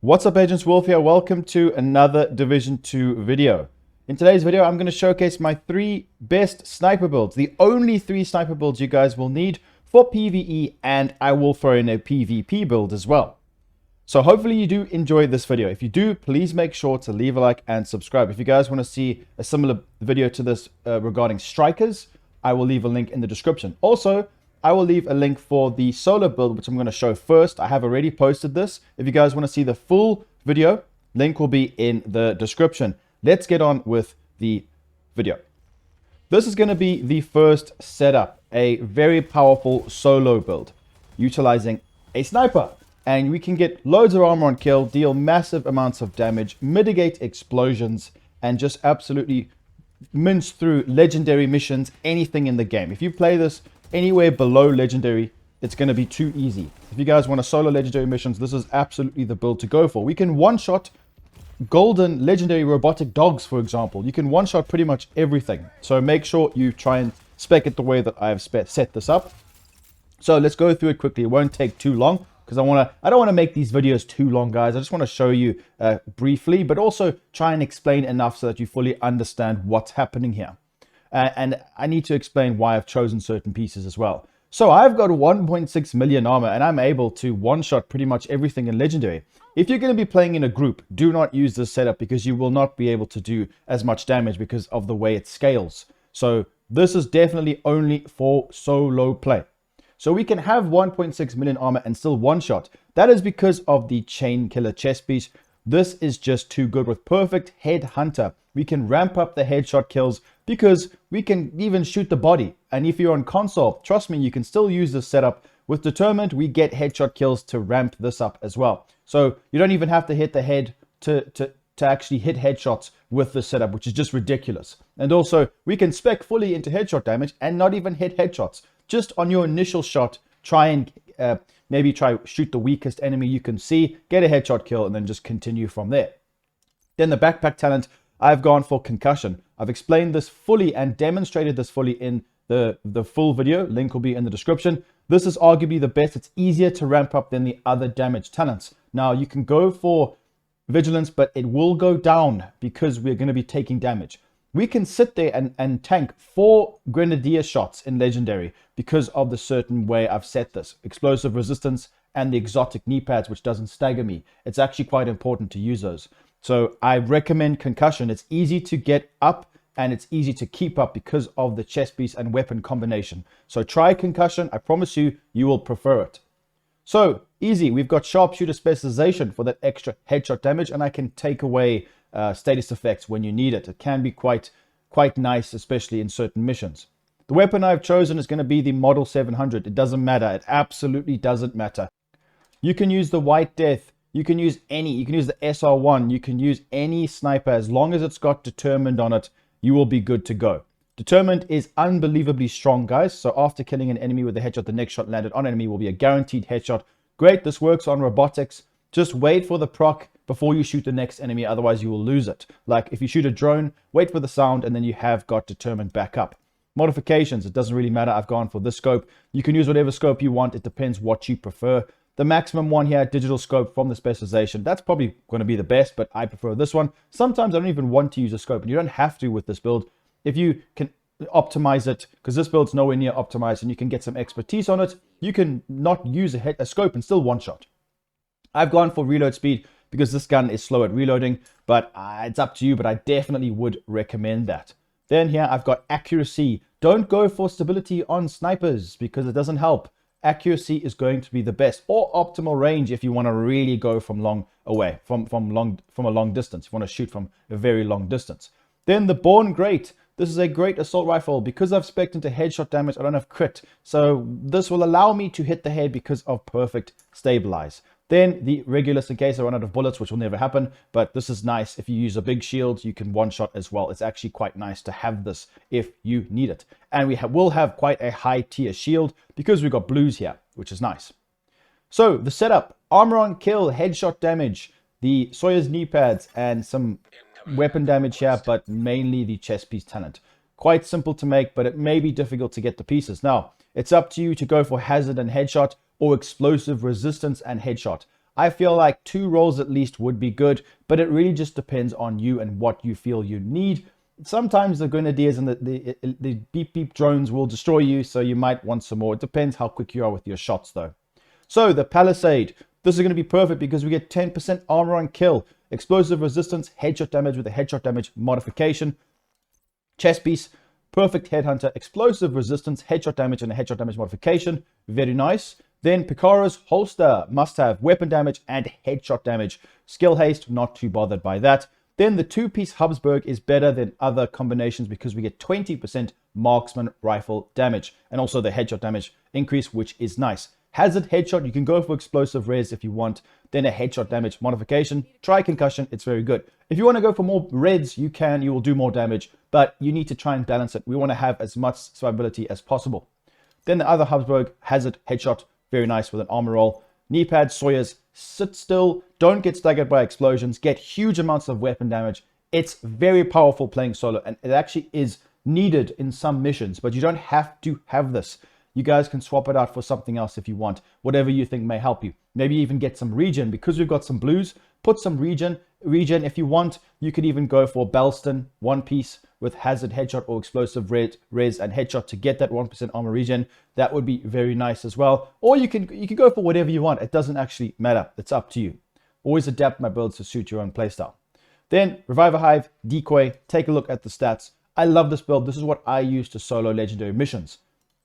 What's up, Agents? Wolf here. Welcome to another Division 2 video. In today's video, I'm going to showcase my 3 best sniper builds, the only 3 sniper builds you guys will need for PvE, and I will throw in a PvP build as well. So hopefully you do enjoy this video. If you do, please make sure to leave a like and subscribe. If you guys want to see a similar video to this regarding strikers, I will leave a link in the description. Also, I will leave a link for the solo build, which I'm going to show first. I have already posted this. If you guys want to see the full video, link will be in the description. Let's get on with the video. This is going to be the first setup, a very powerful solo build, utilizing a sniper. And we can get loads of armor on kill, deal massive amounts of damage, mitigate explosions, and just absolutely mince through legendary missions, anything in the game. If you play this anywhere below legendary, it's going to be too easy. If you guys want to solo legendary missions, this is absolutely the build to go for. We can one-shot golden legendary robotic dogs, for example. You can one-shot pretty much everything. So make sure you try and spec it the way that I've set this up. So let's go through it quickly. It won't take too long because I don't want to make these videos too long, guys. I just want to show you briefly, but also try and explain enough so that you fully understand what's happening here. And I need to explain why I've chosen certain pieces as well. So I've got 1.6 million armor and I'm able to one-shot pretty much everything in Legendary. If you're going to be playing in a group, do not use this setup because you will not be able to do as much damage because of the way it scales. So this is definitely only for solo play. So we can have 1.6 million armor and still one-shot. That is because of the Chain Killer chest piece. This is just too good with perfect head hunter. We can ramp up the headshot kills because we can even shoot the body. And if you're on console, trust me, you can still use this setup. With Determined, we get headshot kills to ramp this up as well. So you don't even have to hit the head to actually hit headshots with this setup, which is just ridiculous. And also, we can spec fully into headshot damage and not even hit headshots. Just on your initial shot, try and maybe shoot the weakest enemy you can see, get a headshot kill, and then just continue from there. Then the backpack talent, I've gone for concussion. I've explained this fully and demonstrated this fully in the full video. Link will be in the description. This is arguably the best. It's easier to ramp up than the other damage talents. Now, you can go for vigilance, but it will go down because we're going to be taking damage. We can sit there and tank 4 grenadier shots in Legendary because of the certain way I've set this. Explosive resistance and the exotic knee pads, which doesn't stagger me. It's actually quite important to use those. So I recommend concussion. It's easy to get up and it's easy to keep up because of the chest piece and weapon combination. So try concussion. I promise you, you will prefer it. So easy. We've got sharpshooter specialization for that extra headshot damage, and I can take away status effects when you need it. It can be quite nice, especially in certain missions. The weapon I've chosen is going to be the Model 700. It doesn't matter. It absolutely doesn't matter. You can use the White Death. You can use the SR1. You can use any sniper as long as it's got Determined on it. You will be good to go. Determined is unbelievably strong, guys. So after killing an enemy with a headshot, the next shot landed on enemy will be a guaranteed headshot. Great. This works on robotics. Just wait for the proc before you shoot the next enemy. Otherwise, you will lose it. Like if you shoot a drone, wait for the sound and then you have got Determined back up. Modifications, it doesn't really matter. I've gone for this scope. You can use whatever scope you want. It depends what you prefer. The maximum one here, digital scope from the specialization, that's probably going to be the best, but I prefer this one. Sometimes I don't even want to use a scope, and you don't have to with this build. If you can optimize it, because this build's nowhere near optimized, and you can get some expertise on it, you can not use a scope and still one-shot. I've gone for reload speed because this gun is slow at reloading, but it's up to you, but I definitely would recommend that. Then here I've got accuracy. Don't go for stability on snipers because it doesn't help. Accuracy is going to be the best, or optimal range if you want to really go from long away, from a long distance. If you want to shoot from a very long distance. Then the Born Great. This is a great assault rifle. Because I've spec'd into headshot damage, I don't have crit. So this will allow me to hit the head because of perfect stabilize. Then the Regulus, in case I run out of bullets, which will never happen. But this is nice. If you use a big shield, you can one-shot as well. It's actually quite nice to have this if you need it. And we will have quite a high tier shield because we've got blues here, which is nice. So the setup, armor on kill, headshot damage, the Sawyer's knee pads, and some weapon damage here, but mainly the chest piece talent. Quite simple to make, but it may be difficult to get the pieces. Now, it's up to you to go for hazard and headshot or explosive resistance and headshot. I feel like 2 rolls at least would be good, but it really just depends on you and what you feel you need. Sometimes the grenadiers and the beep beep drones will destroy you, so you might want some more. It depends how quick you are with your shots though. So the Palisade, this is going to be perfect because we get 10% armor on kill, explosive resistance, headshot damage with a headshot damage modification, chest piece, perfect headhunter, explosive resistance, headshot damage and a headshot damage modification. Very nice. Then Picara's holster, must have weapon damage and headshot damage. Skill haste, not too bothered by that. Then the 2-piece Habsburg is better than other combinations because we get 20% marksman rifle damage and also the headshot damage increase, which is nice. Hazard headshot, you can go for explosive res if you want, then a headshot damage modification. Try concussion, it's very good. If you want to go for more reds, you can, you will do more damage, but you need to try and balance it. We want to have as much survivability as possible. Then the other Habsburg, hazard headshot, very nice with an armor roll. Knee pads, Sawyers, sit still, don't get staggered by explosions, get huge amounts of weapon damage. It's very powerful playing solo, and it actually is needed in some missions, but you don't have to have this. You guys can swap it out for something else if you want, whatever you think may help you. Maybe even get some regen, because we've got some blues, put some regen. If you want, you could even go for Belston, 1 piece with hazard headshot or explosive res and headshot to get that 1% armor regen. That would be very nice as well. Or you can go for whatever you want. It doesn't actually matter. It's up to you. Always adapt my builds to suit your own playstyle. Then Reviver Hive, Decoy, take a look at the stats. I love this build. This is what I use to solo legendary missions.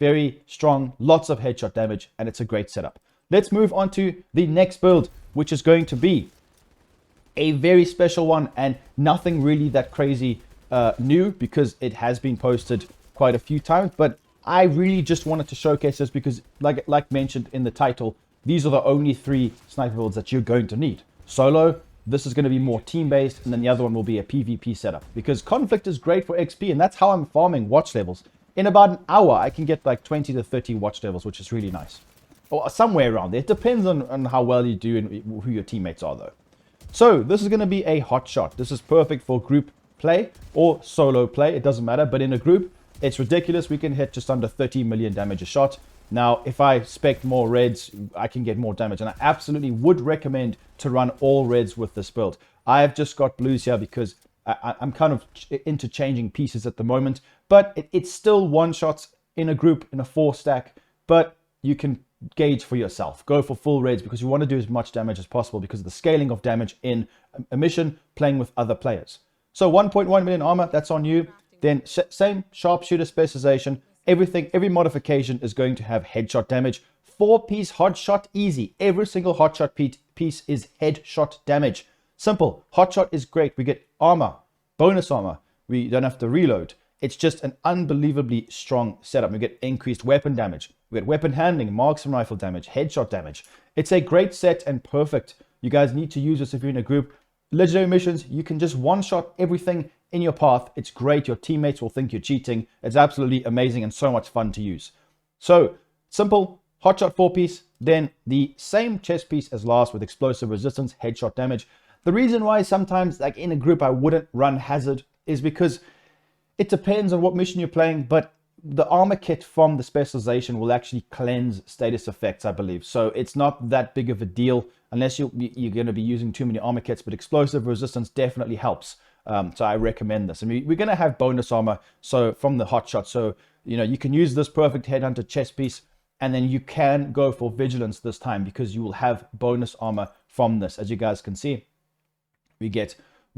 Very strong, lots of headshot damage, and it's a great setup. Let's move on to the next build, which is going to be a very special one and nothing really that crazy new because it has been posted quite a few times, but I really just wanted to showcase this because like mentioned in the title, these are the only 3 sniper builds that you're going to need. Solo, this is going to be more team-based, and then the other one will be a PvP setup because Conflict is great for XP, and that's how I'm farming watch levels. In about an hour, I can get like 20 to 30 watch levels, which is really nice. Or somewhere around there. It depends on how well you do and who your teammates are, though. So this is going to be a hot shot. This is perfect for group play or solo play. It doesn't matter. But in a group, it's ridiculous. We can hit just under 30 million damage a shot. Now, if I spec more reds, I can get more damage. And I absolutely would recommend to run all reds with this build. I have just got blues here because I'm kind of interchanging pieces at the moment, but it's still one-shots in a group in a 4-stack, but you can gauge for yourself. Go for full raids because you want to do as much damage as possible because of the scaling of damage in a mission playing with other players. So 1.1 million armor, that's on you. Then same sharpshooter specialization. Every modification is going to have headshot damage. 4-piece hot shot easy. Every single hot shot piece is headshot damage. Simple. Hotshot is great. We get armor, bonus armor. We don't have to reload. It's just an unbelievably strong setup. We get increased weapon damage. We get weapon handling, marksman rifle damage, headshot damage. It's a great set and perfect. You guys need to use this if you're in a group. Legendary missions, you can just one-shot everything in your path. It's great. Your teammates will think you're cheating. It's absolutely amazing and so much fun to use. So simple, hotshot 4-piece, then the same chest piece as last with explosive resistance, headshot damage. The reason why sometimes, like in a group, I wouldn't run hazard is because it depends on what mission you're playing, but the armor kit from the specialization will actually cleanse status effects, I believe. So it's not that big of a deal unless you're going to be using too many armor kits, but explosive resistance definitely helps. So I recommend this. I mean, we're going to have bonus armor so from the hotshot. So, you know, you can use this perfect headhunter chest piece, and then you can go for vigilance this time because you will have bonus armor from this, as you guys can see. We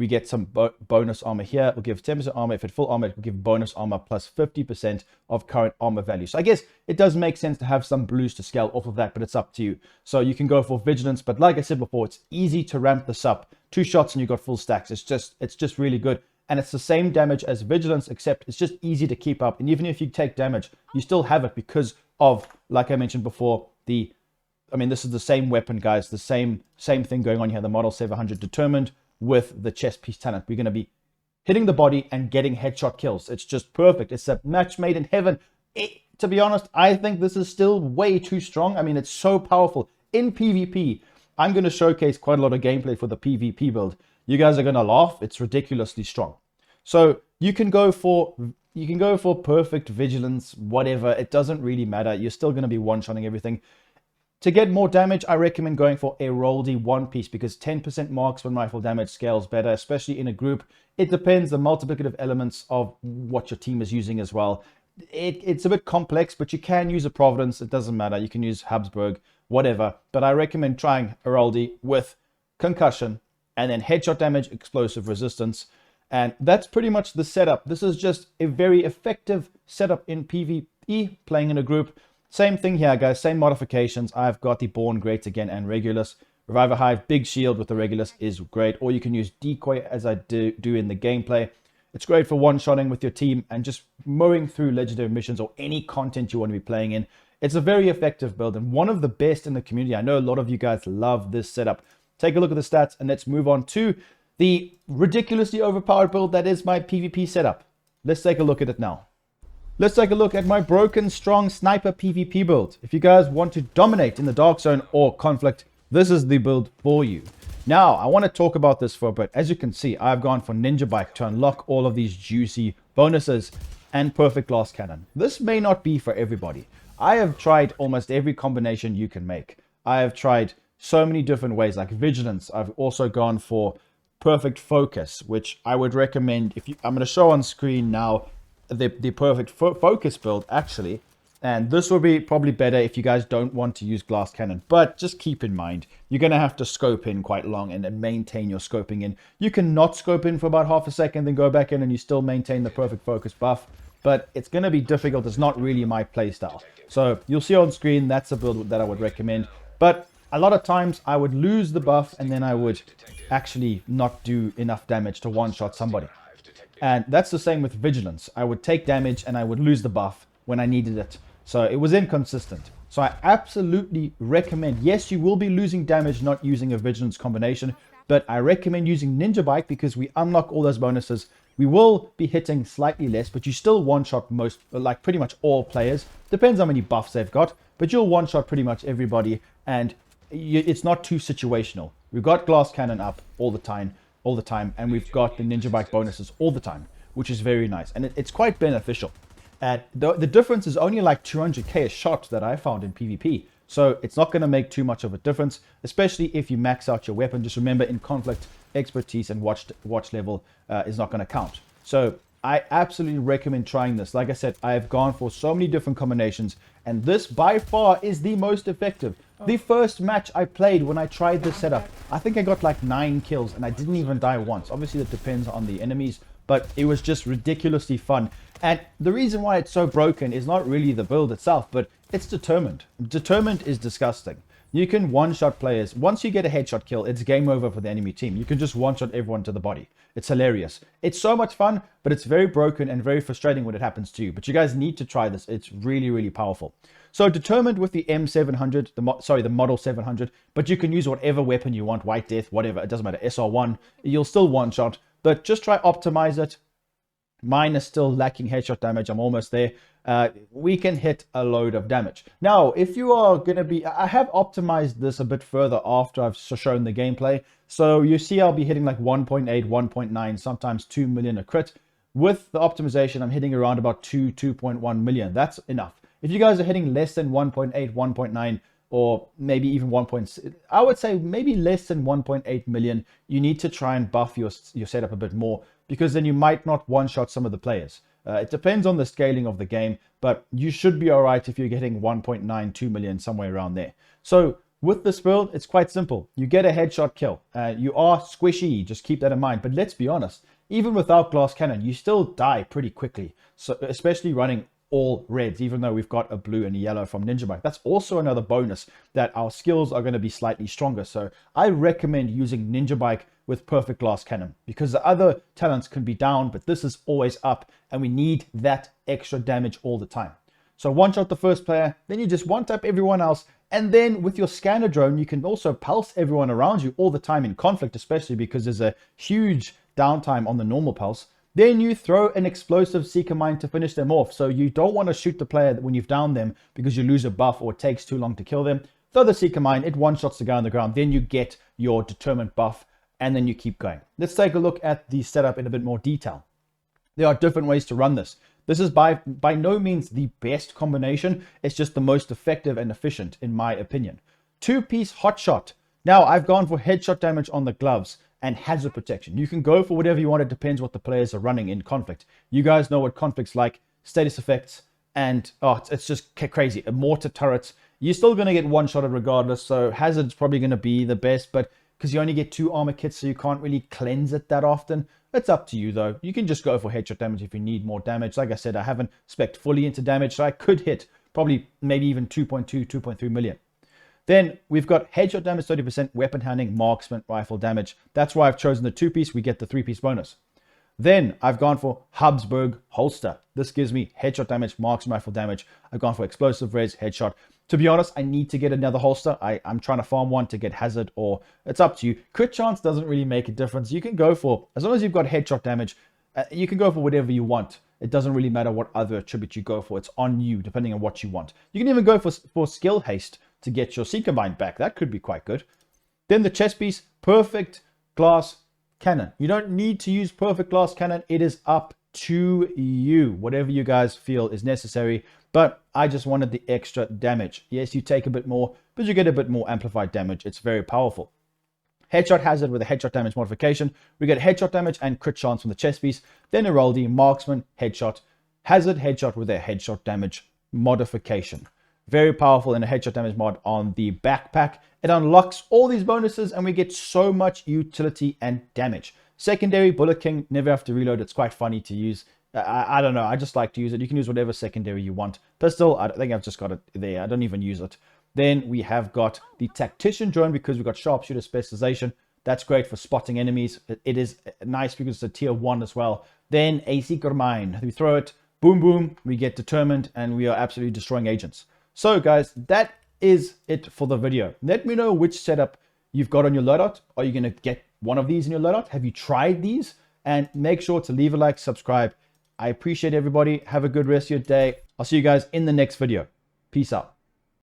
get some bonus armor here. We'll give 10% armor. If it's full armor, it will give bonus armor plus 50% of current armor value. So I guess it does make sense to have some blues to scale off of that, but it's up to you. So you can go for vigilance, but like I said before, it's easy to ramp this up. 2 shots and you got full stacks. It's just really good. And it's the same damage as vigilance, except it's just easy to keep up. And even if you take damage, you still have it because of, like I mentioned before, this is the same weapon, guys. The same thing going on here. The Model 700 determined with the chest piece talent. We're going to be hitting the body and getting headshot kills. It's just perfect. It's a match made in heaven. To be honest, I think this is still way too strong. I mean, it's so powerful. In PvP, I'm going to showcase quite a lot of gameplay for the PvP build. You guys are going to laugh. It's ridiculously strong. So you can go for perfect vigilance, whatever. It doesn't really matter. You're still going to be one-shotting everything. To get more damage, I recommend going for a Roldy one piece because 10% marksman rifle damage scales better, especially in a group. It depends the multiplicative elements of what your team is using as well. It's a bit complex, but you can use a Providence. It doesn't matter. You can use Habsburg, whatever. But I recommend trying a Roldy with concussion and then headshot damage, explosive resistance. And that's pretty much the setup. This is just a very effective setup in PvE, playing in a group. Same thing here, guys. Same modifications. I've got the Born Great again and Regulus. Reviver Hive, big shield with the Regulus is great. Or you can use Decoy as I do in the gameplay. It's great for one-shotting with your team and just mowing through legendary missions or any content you want to be playing in. It's a very effective build and one of the best in the community. I know a lot of you guys love this setup. Take a look at the stats and let's move on to the ridiculously overpowered build that is my PvP setup. Let's take a look at it now. Let's take a look at my broken strong sniper PvP build. If you guys want to dominate in the Darkzone or conflict, this is the build for you. Now, I want to talk about this for a bit. As you can see, I've gone for Ninja Bike to unlock all of these juicy bonuses and perfect glass cannon. This may not be for everybody. I have tried almost every combination you can make. I have tried so many different ways, like Vigilance. I've also gone for perfect focus, which I would recommend. I'm going to show on screen now the perfect focus build actually, and this will be probably better if you guys don't want to use glass cannon, but just keep in mind you're going to have to scope in quite long and maintain your scoping in. You can not scope in for about half a second then go back in and you still maintain the perfect focus buff, but it's going to be difficult. It's not really my playstyle. So you'll see on screen that's a build that I would recommend, but a lot of times I would lose the buff and then I would actually not do enough damage to one-shot somebody. And that's the same with Vigilance. I would take damage and I would lose the buff when I needed it. So it was inconsistent. So I absolutely recommend, yes, you will be losing damage not using a Vigilance combination, but I recommend using Ninja Bike because we unlock all those bonuses. We will be hitting slightly less, but you still one-shot most, like pretty much all players. Depends how many buffs they've got, but you'll one-shot pretty much everybody and it's not too situational. We've got glass cannon up all the time, and we've got the Ninja Bike bonuses all the time, which is very nice, and it's quite beneficial. The difference is only like 200k a shot that I found in PvP, so it's not going to make too much of a difference, especially if you max out your weapon. Just remember, in conflict, expertise and watch level is not going to count. So I absolutely recommend trying this. Like I said, I have gone for so many different combinations, and this by far is the most effective. The first match I played when I tried this setup, I think I got like 9 kills and I didn't even die once. Obviously that depends on the enemies, but it was just ridiculously fun. And the reason why it's so broken is not really the build itself, but it's determined. Determined is disgusting. You can one-shot players. Once you get a headshot kill, it's game over for the enemy team. You can just one-shot everyone to the body. It's hilarious. It's so much fun, but it's very broken and very frustrating when it happens to you. But you guys need to try this. It's really, really powerful. So determined with the M700, the Model 700, but you can use whatever weapon you want, White Death, whatever. It doesn't matter, SR1. You'll still one-shot, but just try optimize it. Mine is still lacking headshot damage. I'm almost there. We can hit a load of damage. Now, if you are going to be... I have optimized this a bit further after I've shown the gameplay. So you see I'll be hitting like 1.8, 1.9, sometimes 2 million a crit. With the optimization, I'm hitting around about 2.1 million. That's enough. If you guys are hitting less than 1.8, 1.9, or maybe even 1.6, I would say maybe less than 1.8 million, you need to try and buff your setup a bit more, because then you might not one-shot some of the players. It depends on the scaling of the game, but you should be all right if you're getting 1.9, 2 million, somewhere around there. So with this build, it's quite simple. You get a headshot kill. You are squishy, just keep that in mind. But let's be honest, even without glass cannon, you still die pretty quickly. So especially running all reds, even though we've got a blue and a yellow from Ninja Bike. That's also another bonus that our skills are going to be slightly stronger. So I recommend using Ninja Bike with perfect glass cannon, because the other talents can be down, but this is always up, and we need that extra damage all the time. So one shot the first player, then you just one tap everyone else, and then with your scanner drone, you can also pulse everyone around you all the time in conflict, especially because there's a huge downtime on the normal pulse. Then you throw an explosive seeker mine to finish them off. So you don't want to shoot the player when you've downed them because you lose a buff or it takes too long to kill them. Throw the seeker mine, it one-shots the guy on the ground. Then you get your determined buff, and then you keep going. Let's take a look at the setup in a bit more detail. There are different ways to run this. This is by no means the best combination. It's just the most effective and efficient, in my opinion. 2-piece hotshot. Now, I've gone for headshot damage on the gloves and hazard protection. You can go for whatever you want. It depends what the players are running in conflict. You guys know what conflict's like, status effects, and it's just crazy. Mortar turrets, you're still going to get one-shotted regardless, so hazard's probably going to be the best, but because you only get 2 armor kits, so you can't really cleanse it that often. It's up to you, though. You can just go for headshot damage if you need more damage. Like I said, I haven't spec'd fully into damage, so I could hit probably maybe even 2.2, 2.3 million. Then we've got headshot damage, 30%, weapon handling, marksman, rifle damage. That's why I've chosen the 2-piece. We get the 3-piece bonus. Then I've gone for Habsburg holster. This gives me headshot damage, marksman, rifle damage. I've gone for explosive res, headshot. To be honest, I need to get another holster. I'm trying to farm one to get hazard, or it's up to you. Crit chance doesn't really make a difference. You can go for, as long as you've got headshot damage, you can go for whatever you want. It doesn't really matter what other attribute you go for. It's on you, depending on what you want. You can even go for skill haste to get your Seeker Bind back. That could be quite good. Then the chest piece, perfect glass cannon. You don't need to use perfect glass cannon. It is up to you. Whatever you guys feel is necessary. But I just wanted the extra damage. Yes, you take a bit more, but you get a bit more amplified damage. It's very powerful. Headshot hazard with a headshot damage modification. We get headshot damage and crit chance from the chest piece. Then Heraldry, marksman, headshot, hazard, headshot with a headshot damage modification. Very powerful in a headshot damage mod on the backpack. It unlocks all these bonuses and we get so much utility and damage. Secondary, Bullet King, never have to reload. It's quite funny to use. I don't know. I just like to use it. You can use whatever secondary you want. Pistol, I think I've just got it there. I don't even use it. Then we have got the Tactician drone because we've got Sharpshooter specialization. That's great for spotting enemies. It is nice because it's a tier 1 as well. Then a Seeker Mine. We throw it, boom, boom. We get determined and we are absolutely destroying agents. So guys, that is it for the video. Let me know which setup you've got on your loadout. Are you going to get one of these in your loadout? Have you tried these? And make sure to leave a like, subscribe. I appreciate everybody. Have a good rest of your day. I'll see you guys in the next video. Peace out.